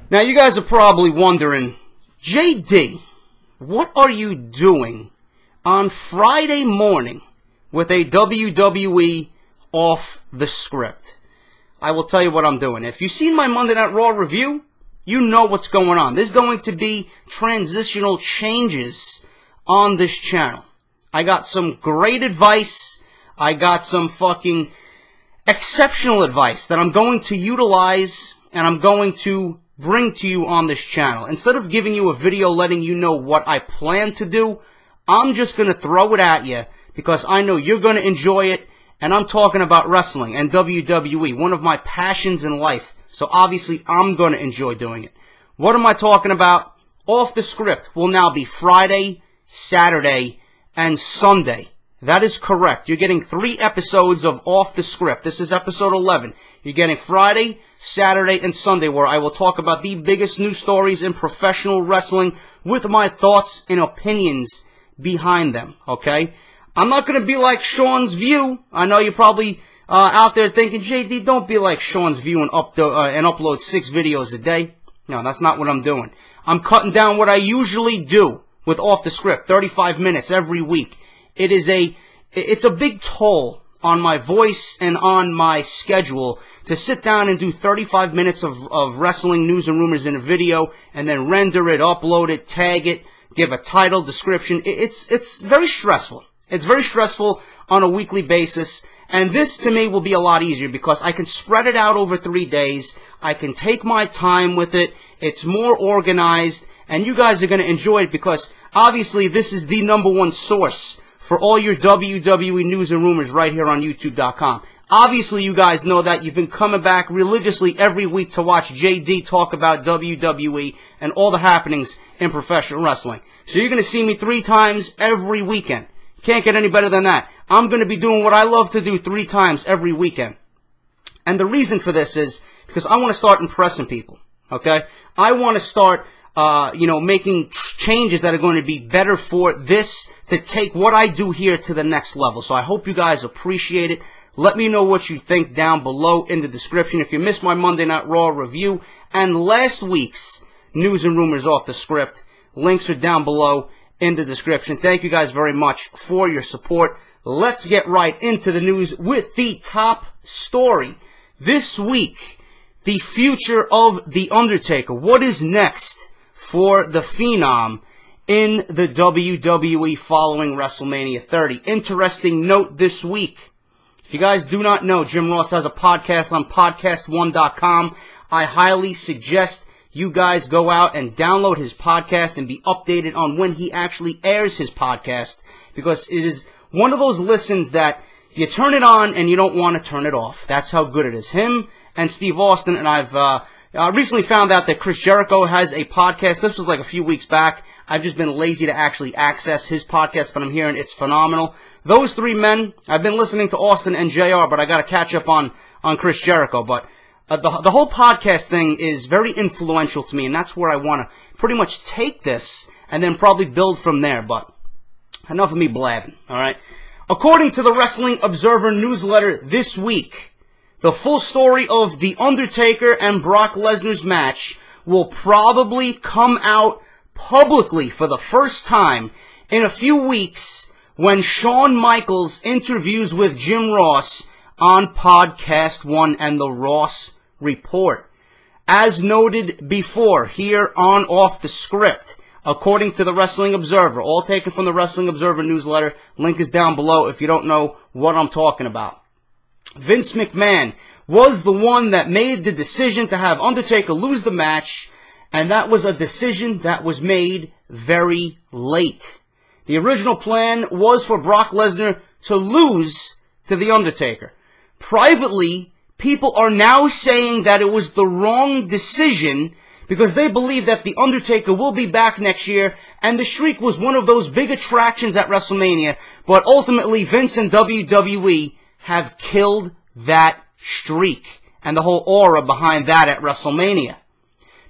Now, you guys are probably wondering, JD, what are you doing on Friday morning with a WWE Off The Script? I will tell you what I'm doing. If you've seen my Monday Night Raw review, you know what's going on. There's going to be transitional changes on this channel. I got some great advice. I got some fucking exceptional advice that I'm going to utilize and I'm going to bring to you on this channel. Instead of giving you a video letting you know what I plan to do, I'm just going to throw it at you because I know you're going to enjoy it, and I'm talking about wrestling and WWE, one of my passions in life, so obviously I'm going to enjoy doing it. What am I talking about? Off the Script will now be Friday, Saturday, and Sunday. That is correct. You're getting 3 episodes of Off the Script. This is episode 11. You're getting Friday, Saturday, and Sunday, where I will talk about the biggest news stories in professional wrestling with my thoughts and opinions behind them, okay? I'm not going to be like Sean's View. I know you're probably out there thinking, JD, don't be like Sean's View and upload 6 videos a day. No, that's not what I'm doing. I'm cutting down what I usually do with Off the Script, 35 minutes every week. It's a big toll on my voice and on my schedule to sit down and do 35 minutes of wrestling news and rumors in a video and then render it, upload it, tag it, give a title, description. It's very stressful. It's very stressful on a weekly basis, and this to me will be a lot easier because I can spread it out over 3 days. I can take my time with it. It's more organized, and you guys are going to enjoy it because obviously this is the #1 source for all your WWE news and rumors right here on YouTube.com. Obviously, you guys know that. You've been coming back religiously every week to watch JD talk about WWE and all the happenings in professional wrestling. So you're going to see me 3 times every weekend. Can't get any better than that. I'm going to be doing what I love to do 3 times every weekend. And the reason for this is because I want to start impressing people, okay? I want to start making changes that are going to be better for this to take what I do here to the next level. So I hope you guys appreciate it. Let me know what you think down below in the description. If you missed my Monday Night Raw review and last week's news and rumors Off the Script, links are down below in the description. Thank you guys very much for your support. Let's get right into the news with the top story. This week, the future of The Undertaker. What is next for the Phenom in the WWE following WrestleMania 30? Interesting note this week. If you guys do not know, Jim Ross has a podcast on podcast1.com. I highly suggest you guys go out and download his podcast and be updated on when he actually airs his podcast, because it is one of those listens that you turn it on and you don't want to turn it off. That's how good it is. Him and Steve Austin, and I've recently found out that Chris Jericho has a podcast. This was like a few weeks back. I've just been lazy to actually access his podcast, but I'm hearing it's phenomenal. Those 3 men, I've been listening to Austin and JR, but I got to catch up on Chris Jericho. But the whole podcast thing is very influential to me, and that's where I want to pretty much take this and then probably build from there. But enough of me blabbing, all right? According to the Wrestling Observer newsletter this week, the full story of The Undertaker and Brock Lesnar's match will probably come out publicly for the first time in a few weeks when Shawn Michaels interviews with Jim Ross on Podcast 1 and the Ross Report. As noted before here on Off the Script, according to the Wrestling Observer, all taken from the Wrestling Observer newsletter, link is down below if you don't know what I'm talking about. Vince McMahon was the one that made the decision to have Undertaker lose the match, and that was a decision that was made very late. The original plan was for Brock Lesnar to lose to The Undertaker. Privately, people are now saying that it was the wrong decision because they believe that The Undertaker will be back next year, and the streak was one of those big attractions at WrestleMania, but ultimately Vince and WWE have killed that streak and the whole aura behind that at WrestleMania.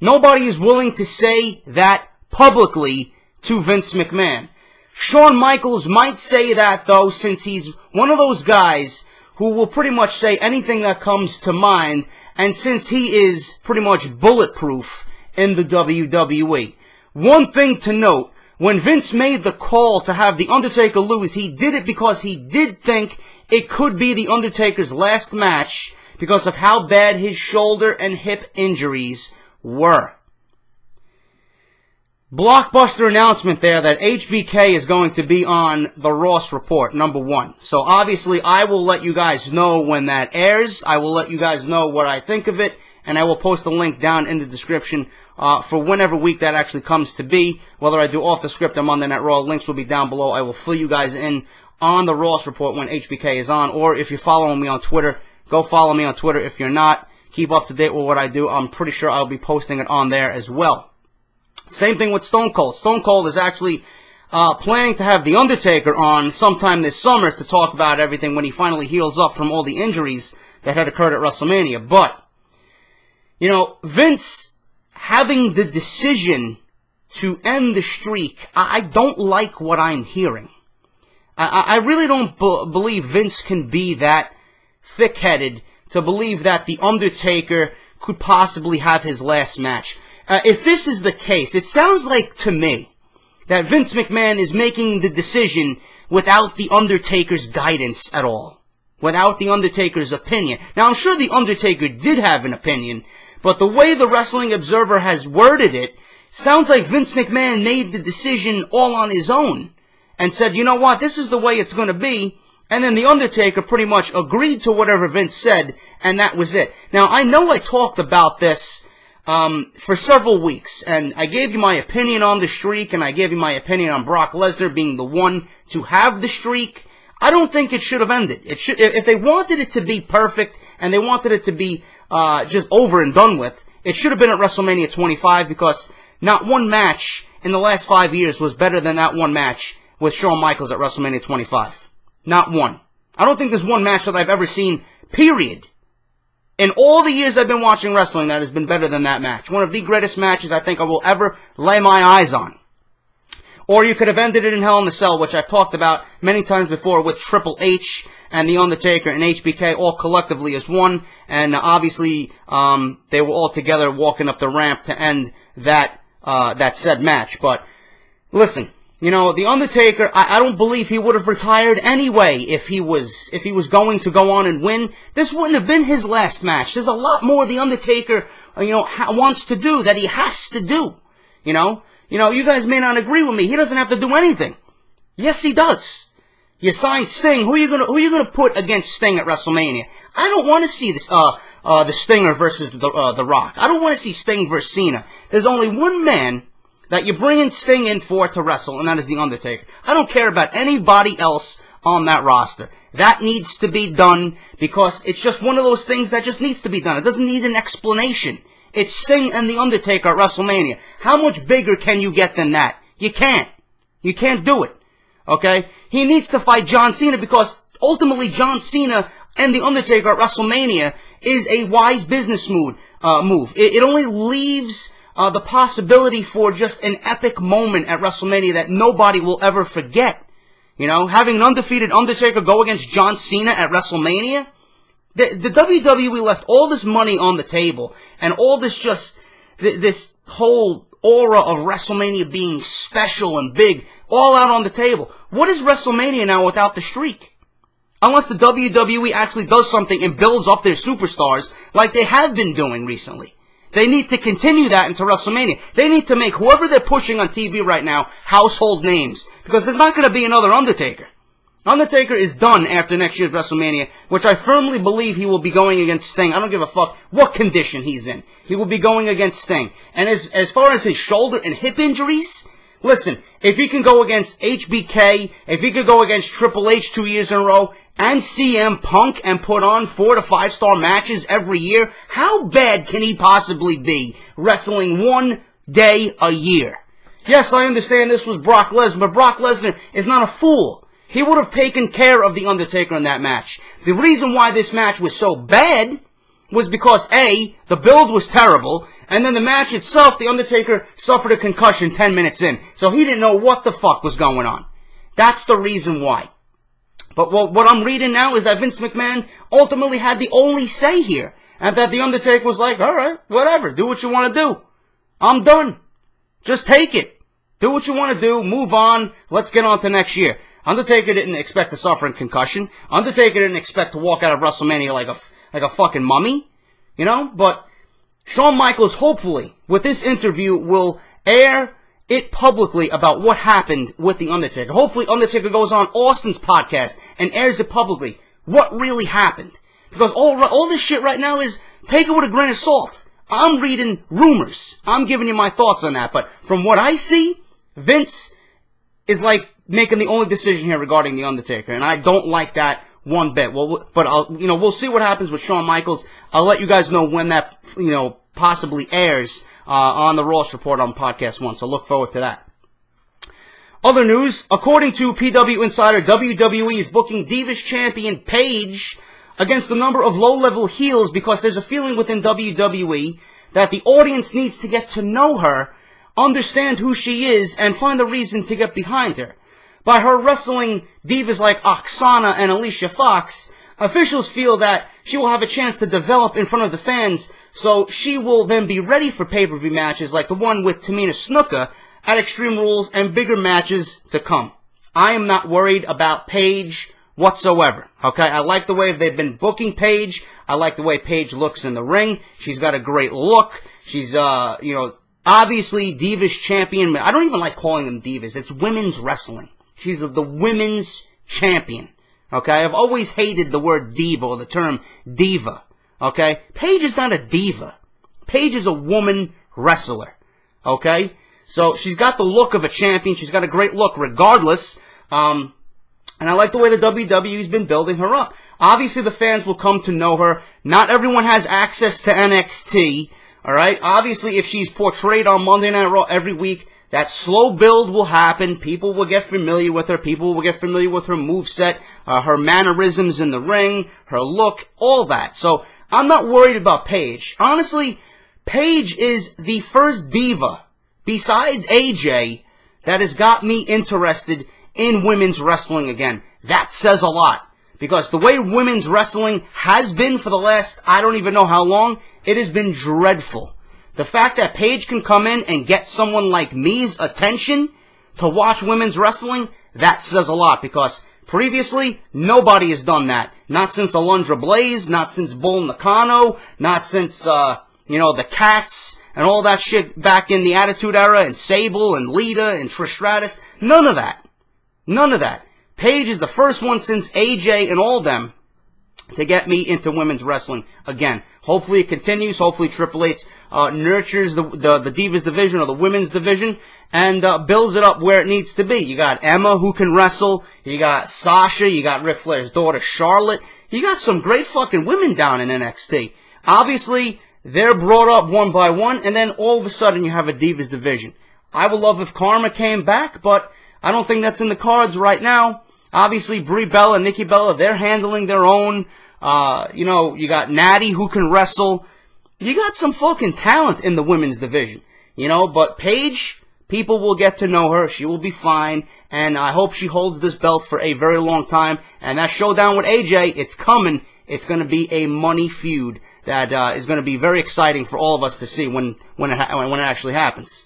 Nobody is willing to say that publicly to Vince McMahon. Shawn Michaels might say that, though, since he's one of those guys who will pretty much say anything that comes to mind, and since he is pretty much bulletproof in the WWE. One thing to note, when Vince made the call to have The Undertaker lose, he did it because he did think it could be The Undertaker's last match because of how bad his shoulder and hip injuries were. Blockbuster announcement there that HBK is going to be on the Ross Report, #1. So obviously I will let you guys know when that airs. I will let you guys know what I think of it, and I will post a link down in the description for whenever week that actually comes to be. Whether I do Off the Script or Monday Night Raw, links will be down below. I will fill you guys in on the Ross Report when HBK is on, or if you're following me on Twitter, go follow me on Twitter. If you're not, keep up to date with what I do. I'm pretty sure I'll be posting it on there as well. Same thing with Stone Cold. Stone Cold is actually planning to have The Undertaker on sometime this summer to talk about everything when he finally heals up from all the injuries that had occurred at WrestleMania. But, you know, Vince having the decision to end the streak, I don't like what I'm hearing. I really don't believe Vince can be that thick-headed to believe that The Undertaker could possibly have his last match. If this is the case, it sounds like to me that Vince McMahon is making the decision without The Undertaker's guidance at all. Without The Undertaker's opinion. Now, I'm sure The Undertaker did have an opinion, but the way the Wrestling Observer has worded it, sounds like Vince McMahon made the decision all on his own and said, you know what, this is the way it's going to be. And then The Undertaker pretty much agreed to whatever Vince said, and that was it. Now, I know I talked about this for several weeks, and I gave you my opinion on the streak, and I gave you my opinion on Brock Lesnar being the one to have the streak. I don't think it should have ended. It should, if they wanted it to be perfect, and they wanted it to be just over and done with, it should have been at WrestleMania 25, because not one match in the last 5 years was better than that one match with Shawn Michaels at WrestleMania 25. Not one. I don't think there's one match that I've ever seen, period, in all the years I've been watching wrestling, that has been better than that match. One of the greatest matches I think I will ever lay my eyes on. Or you could have ended it in Hell in a Cell, which I've talked about many times before with Triple H and The Undertaker and HBK all collectively as one. And obviously, they were all together walking up the ramp to end that said match. But listen, you know, The Undertaker, I don't believe he would have retired anyway if he was going to go on and win. This wouldn't have been his last match. There's a lot more The Undertaker, you know, wants to do, that he has to do. You know, you guys may not agree with me. He doesn't have to do anything. Yes, he does. You signed Sting. Who are you gonna put against Sting at WrestleMania? I don't want to see this, the Stinger versus the Rock. I don't want to see Sting versus Cena. There's only one man that you're bringing Sting in for to wrestle, and that is The Undertaker. I don't care about anybody else on that roster. That needs to be done because it's just one of those things that just needs to be done. It doesn't need an explanation. It's Sting and The Undertaker at WrestleMania. How much bigger can you get than that? You can't. You can't do it. Okay? He needs to fight John Cena because ultimately John Cena and The Undertaker at WrestleMania is a wise business move. It only leaves the possibility for just an epic moment at WrestleMania that nobody will ever forget. You know, having an undefeated Undertaker go against John Cena at WrestleMania. The WWE left all this money on the table and all this this whole aura of WrestleMania being special and big all out on the table. What is WrestleMania now without the streak? Unless the WWE actually does something and builds up their superstars like they have been doing recently. They need to continue that into WrestleMania. They need to make whoever they're pushing on TV right now household names. Because there's not going to be another Undertaker. Undertaker is done after next year's WrestleMania, which I firmly believe he will be going against Sting. I don't give a fuck what condition he's in. He will be going against Sting. And as far as his shoulder and hip injuries, listen, if he can go against HBK, if he could go against Triple H 2 years in a row, and CM Punk and put on 4 to 5 star matches every year, how bad can he possibly be wrestling one day a year? Yes, I understand this was Brock Lesnar, but Brock Lesnar is not a fool. He would have taken care of The Undertaker in that match. The reason why this match was so bad was because A, the build was terrible, and then the match itself, The Undertaker suffered a concussion 10 minutes in, so he didn't know what the fuck was going on. That's the reason why. But what I'm reading now is that Vince McMahon ultimately had the only say here. And that The Undertaker was like, alright, whatever, do what you want to do. I'm done. Just take it. Do what you want to do. Move on. Let's get on to next year. Undertaker didn't expect to suffer a concussion. Undertaker didn't expect to walk out of WrestleMania like a fucking mummy. You know? But Shawn Michaels, hopefully, with this interview, will air it publicly about what happened with The Undertaker. Hopefully, Undertaker goes on Austin's podcast and airs it publicly. What really happened? Because all this shit right now is, take it with a grain of salt. I'm reading rumors. I'm giving you my thoughts on that. But from what I see, Vince is like making the only decision here regarding The Undertaker. And I don't like that one bit. Well, but we'll see what happens with Shawn Michaels. I'll let you guys know when that, possibly airs, on the Ross Report on Podcast 1. So look forward to that. Other news, according to PW Insider, WWE is booking Divas champion Paige against a number of low-level heels because there's a feeling within WWE that the audience needs to get to know her, understand who she is, and find a reason to get behind her. By her wrestling divas like Oksana and Alicia Fox, officials feel that she will have a chance to develop in front of the fans, so she will then be ready for pay-per-view matches like the one with Tamina Snuka at Extreme Rules and bigger matches to come. I am not worried about Paige whatsoever. Okay, I like the way they've been booking Paige. I like the way Paige looks in the ring. She's got a great look. She's, obviously Divas champion. I don't even like calling them divas. It's women's wrestling. She's the women's champion. Okay, I've always hated the word diva or the term diva. Okay, Paige is not a diva. Paige is a woman wrestler. Okay, so she's got the look of a champion. She's got a great look regardless. And I like the way the WWE's been building her up. Obviously, the fans will come to know her. Not everyone has access to NXT, alright? Obviously, if she's portrayed on Monday Night Raw every week, that slow build will happen. People will get familiar with her. People will get familiar with her moveset, her mannerisms in the ring, her look, all that. So, I'm not worried about Paige. Honestly, Paige is the first diva, besides AJ, that has got me interested in women's wrestling again. That says a lot. Because the way women's wrestling has been for the last, I don't even know how long, it has been dreadful. The fact that Paige can come in and get someone like me's attention to watch women's wrestling, that says a lot. Because previously, nobody has done that. Not since Alundra Blaze, not since Bull Nakano, not since, the Cats and all that shit back in the Attitude Era, and Sable and Lita and Trish Stratus. None of that. None of that. Paige is the first one since AJ and all them to get me into women's wrestling again. Hopefully it continues. Hopefully Triple H nurtures the Divas division or the women's division and builds it up where it needs to be. You got Emma who can wrestle. You got Sasha. You got Ric Flair's daughter Charlotte. You got some great fucking women down in NXT. Obviously, they're brought up one by one, and then all of a sudden you have a Divas division. I would love if Karma came back, but I don't think that's in the cards right now. Obviously, Brie Bella and Nikki Bella, they're handling their own. You got Natty who can wrestle. You got some fucking talent in the women's division. But Paige, people will get to know her. She will be fine. And I hope she holds this belt for a very long time. And that showdown with AJ, it's coming. It's going to be a money feud that is going to be very exciting for all of us to see when it actually happens.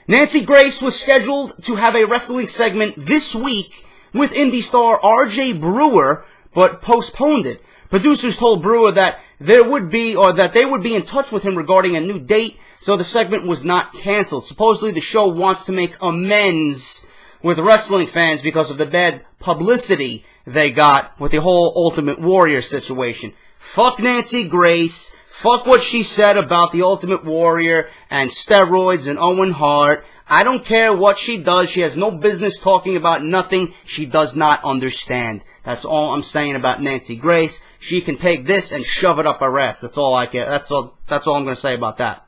Nancy Grace was scheduled to have a wrestling segment this week with indie star RJ Brewer, but postponed it. Producers told Brewer that they would be in touch with him regarding a new date, so the segment was not canceled. Supposedly the show wants to make amends with wrestling fans because of the bad publicity they got with the whole Ultimate Warrior situation. Fuck Nancy Grace. Fuck what she said about the Ultimate Warrior and steroids and Owen Hart. I don't care what she does. She has no business talking about nothing she does not understand. That's all I'm saying about Nancy Grace. She can take this and shove it up her ass. That's all I can. That's all I'm going to say about that.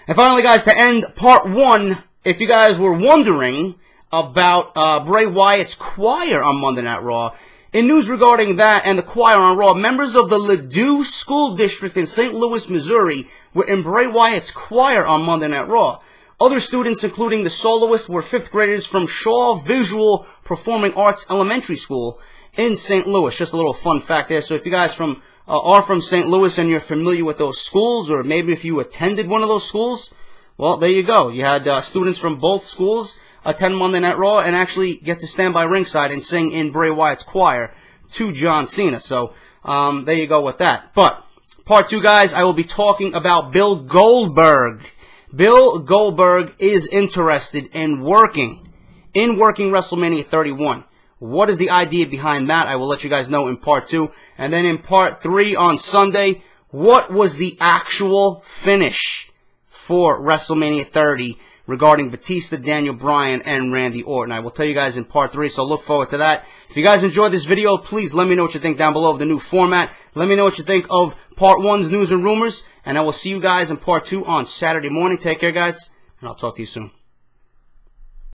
And finally, guys, to end part one, if you guys were wondering about Bray Wyatt's choir on Monday Night Raw, in news regarding that and the choir on Raw, members of the Ladue School District in St. Louis, Missouri, were in Bray Wyatt's choir on Monday Night Raw. Other students, including the soloist, were 5th graders from Shaw Visual Performing Arts Elementary School in St. Louis. Just a little fun fact there. So if you guys from are from St. Louis and you're familiar with those schools, or maybe if you attended one of those schools, well, there you go. You had students from both schools attend Monday Night Raw and actually get to stand by ringside and sing in Bray Wyatt's choir to John Cena. So there you go with that. But part 2, guys, I will be talking about Bill Goldberg. Bill Goldberg is interested in working WrestleMania 31. What is the idea behind that? I will let you guys know in part 2. And then in part 3 on Sunday, what was the actual finish for WrestleMania 30 regarding Batista, Daniel Bryan, and Randy Orton? I will tell you guys in part 3, so look forward to that. If you guys enjoyed this video, please let me know what you think down below of the new format. Let me know what you think of part 1's news and rumors, and I will see you guys in part 2 on Saturday morning. Take care, guys, and I'll talk to you soon.